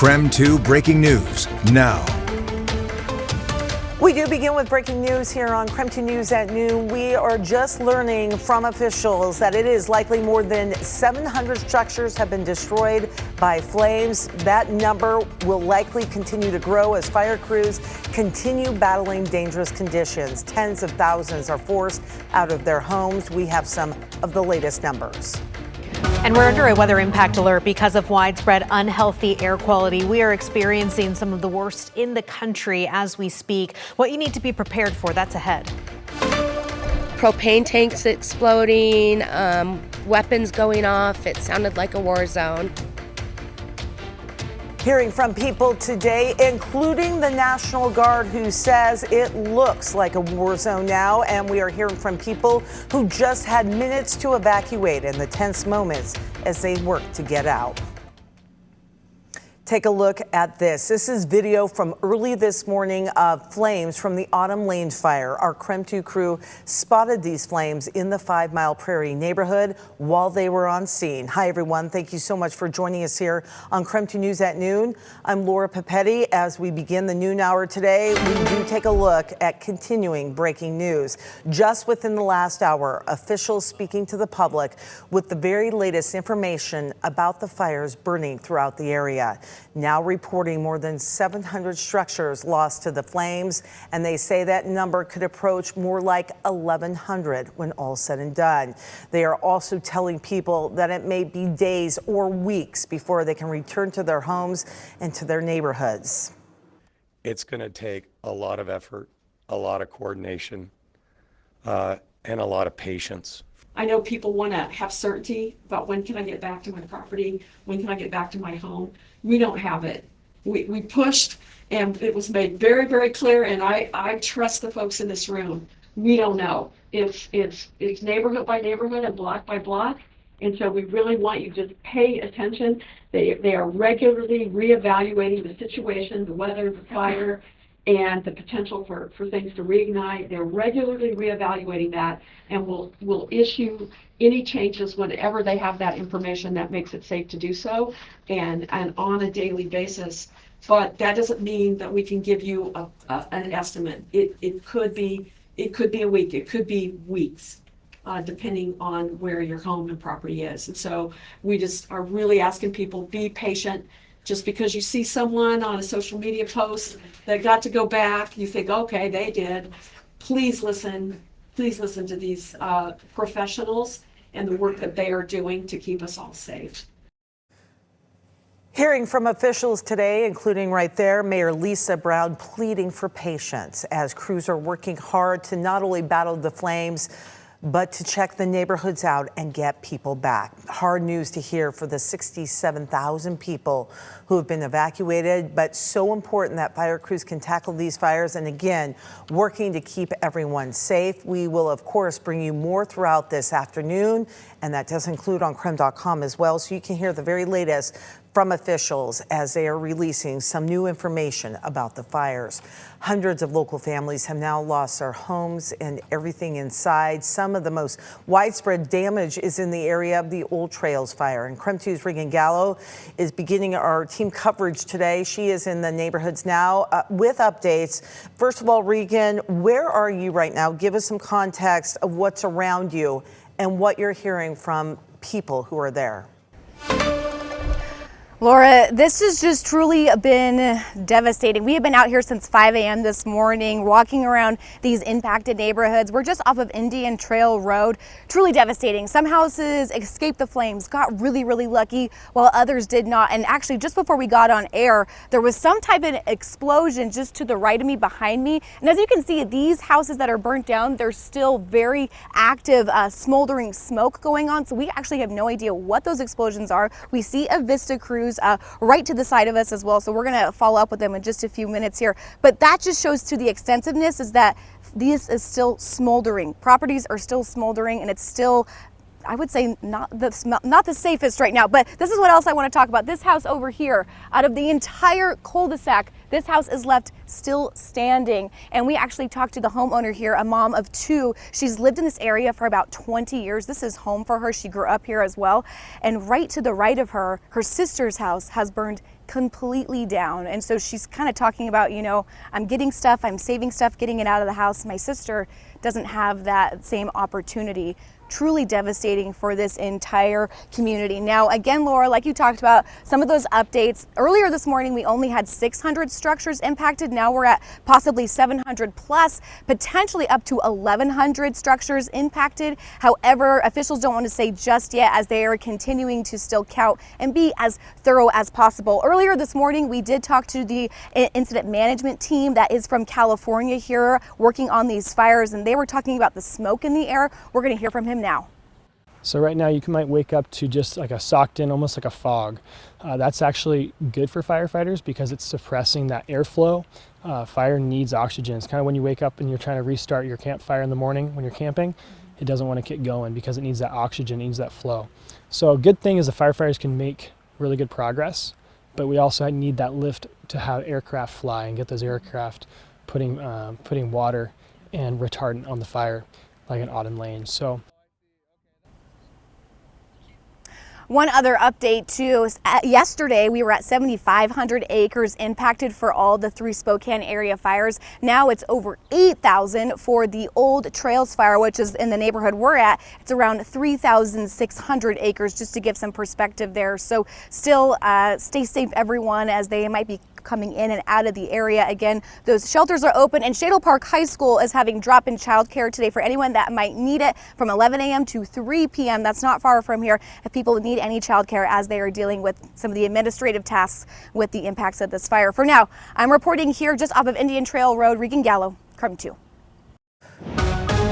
KREM 2 breaking news now. We do begin with breaking news here on KREM 2 News at noon. We are just learning from officials that it is likely more than 700 structures have been destroyed by flames. That number will likely continue to grow as fire crews continue battling dangerous conditions. Tens of thousands are forced out of their homes. We have some of the latest numbers. And we're under a weather impact alert because of widespread unhealthy air quality. We are experiencing some of the worst in the country as we speak. What you need to be prepared for, that's ahead. Propane tanks exploding, weapons going off. It sounded like a war zone. Hearing from people today, including the National Guard, who says it looks like a war zone now. And we are hearing from people who just had minutes to evacuate in the tense moments as they work to get out. Take a look at this. This is video from early this morning of flames from the Autumn Lane fire. Our KREM 2 crew spotted these flames in the 5 Mile Prairie neighborhood while they were on scene. Hi, everyone. Thank you so much for joining us here on KREM 2 News at noon. I'm Laura Papetti. As we begin the noon hour today, we do take a look at continuing breaking news. Just within the last hour, officials speaking to the public with the very latest information about the fires burning throughout the area. Now reporting more than 700 structures lost to the flames, and they say that number could approach more like 1,100 when all said and done. They are also telling people that it may be days or weeks before they can return to their homes and to their neighborhoods. It's going to take a lot of effort, a lot of coordination, and a lot of patience. I know people want to have certainty about when can I get back to my property, when can I get back to my home. We don't have it. We pushed, and it was made very, very clear, and I trust the folks in this room. We don't know. It's neighborhood by neighborhood and block by block, and so we really want you to pay attention. They are regularly reevaluating the situation, the weather, the fire, and the potential for things to reignite. They're regularly reevaluating that, and will issue any changes whenever they have that information that makes it safe to do so, and on a daily basis. But that doesn't mean that we can give you an estimate. It could be a week, it could be weeks, depending on where your home and property is. And so we just are really asking people, be patient. Just because you see someone on a social media post that got to go back, you think, okay, they did. Please listen to these professionals and the work that they are doing to keep us all safe. Hearing from officials today, including right there, Mayor Lisa Brown pleading for patience as crews are working hard to not only battle the flames, but to check the neighborhoods out and get people back. Hard news to hear for the 67,000 people who have been evacuated, but so important that fire crews can tackle these fires. And again, working to keep everyone safe. We will, of course, bring you more throughout this afternoon, and that does include on KREM.com as well, so you can hear the very latest from officials as they are releasing some new information about the fires. Hundreds of local families have now lost their homes and everything inside. Some of the most widespread damage is in the area of the Old Trails fire. And KREM 2's Regan Gallo is beginning our team coverage today. She is in the neighborhoods now with updates. First of all, Regan, where are you right now? Give us some context of what's around you and what you're hearing from people who are there. Laura, this has just truly been devastating. We have been out here since 5 a.m. this morning, walking around these impacted neighborhoods. We're just off of Indian Trail Road. Truly devastating. Some houses escaped the flames, got really, really lucky, while others did not. And actually, just before we got on air, there was some type of explosion just to the right of me, behind me. And as you can see, these houses that are burnt down, there's still very active smoldering smoke going on. So we actually have no idea what those explosions are. We see a Vista crews right to the side of us as well. So we're going to follow up with them in just a few minutes here. But that just shows to the extensiveness is that this is still smoldering. Properties are still smoldering, and it's still I would say not the safest right now, but this is what else I want to talk about. This house over here, out of the entire cul-de-sac, this house is left still standing. And we actually talked to the homeowner here, a mom of 2. She's lived in this area for about 20 years. This is home for her. She grew up here as well. And right to the right of her, her sister's house has burned completely down. And so she's kind of talking about, you know, I'm getting stuff, I'm saving stuff, getting it out of the house. My sister doesn't have that same opportunity. Truly devastating for this entire community. Now, again, Laura, like you talked about, some of those updates. Earlier this morning, we only had 600 structures impacted. Now we're at possibly 700 plus, potentially up to 1,100 structures impacted. However, officials don't want to say just yet as they are continuing to still count and be as thorough as possible. Earlier this morning, we did talk to the incident management team that is from California here working on these fires, and they were talking about the smoke in the air. We're going to hear from him now. So right now you might wake up to just like a socked in, almost like a fog. That's actually good for firefighters because it's suppressing that airflow. Fire needs oxygen. It's kind of when you wake up and you're trying to restart your campfire in the morning when you're camping, it doesn't want to get going because it needs that oxygen, it needs that flow. So a good thing is the firefighters can make really good progress, but we also need that lift to have aircraft fly and get those aircraft putting water and retardant on the fire like an Auden Lane. So one other update too, yesterday we were at 7,500 acres impacted for all the 3 Spokane area fires. Now it's over 8,000 for the Old Trails fire, which is in the neighborhood we're at. It's around 3,600 acres, just to give some perspective there. So still stay safe everyone, as they might be coming in and out of the area. Again, those shelters are open, and Shadle Park High School is having drop-in childcare today for anyone that might need it from 11 a.m. to 3 p.m. That's not far from here if people need any childcare as they are dealing with some of the administrative tasks with the impacts of this fire. For now, I'm reporting here just off of Indian Trail Road, Regan Gallo, KREM 2.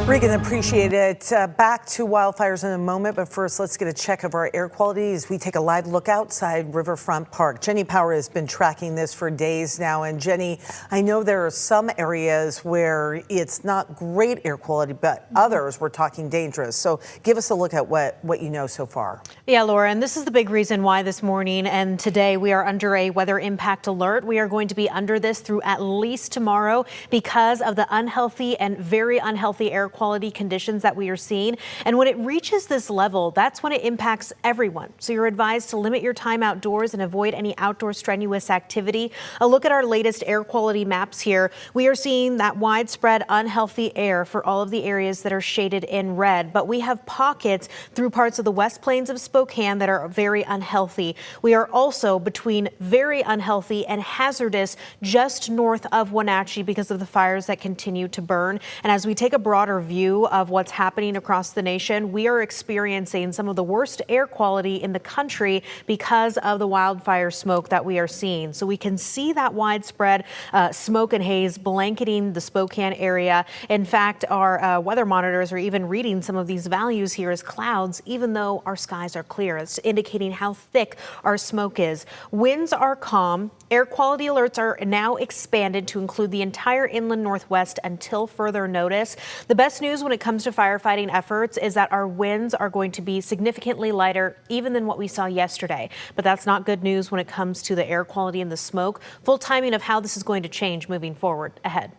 Regan, appreciate it. Back to wildfires in a moment, but first let's get a check of our air quality as we take a live look outside Riverfront Park. Jenny Power has been tracking this for days now, and Jenny, I know there are some areas where it's not great air quality, but others we're talking dangerous. So give us a look at what you know so far. Yeah, Laura, and this is the big reason why this morning and today we are under a weather impact alert. We are going to be under this through at least tomorrow because of the unhealthy and very unhealthy air quality conditions that we are seeing. And when it reaches this level, that's when it impacts everyone. So you're advised to limit your time outdoors and avoid any outdoor strenuous activity. A look at our latest air quality maps here. We are seeing that widespread unhealthy air for all of the areas that are shaded in red, but we have pockets through parts of the West Plains of Spokane that are very unhealthy. We are also between very unhealthy and hazardous just north of Wenatchee because of the fires that continue to burn. And as we take a broader view of what's happening across the nation, we are experiencing some of the worst air quality in the country because of the wildfire smoke that we are seeing. So we can see that widespread smoke and haze blanketing the Spokane area. In fact, our weather monitors are even reading some of these values here as clouds, even though our skies are clear. It's indicating how thick our smoke is. Winds are calm. Air quality alerts are now expanded to include the entire inland Northwest until further notice. The best news when it comes to firefighting efforts is that our winds are going to be significantly lighter even than what we saw yesterday. But that's not good news when it comes to the air quality and the smoke. Full timing of how this is going to change moving forward ahead.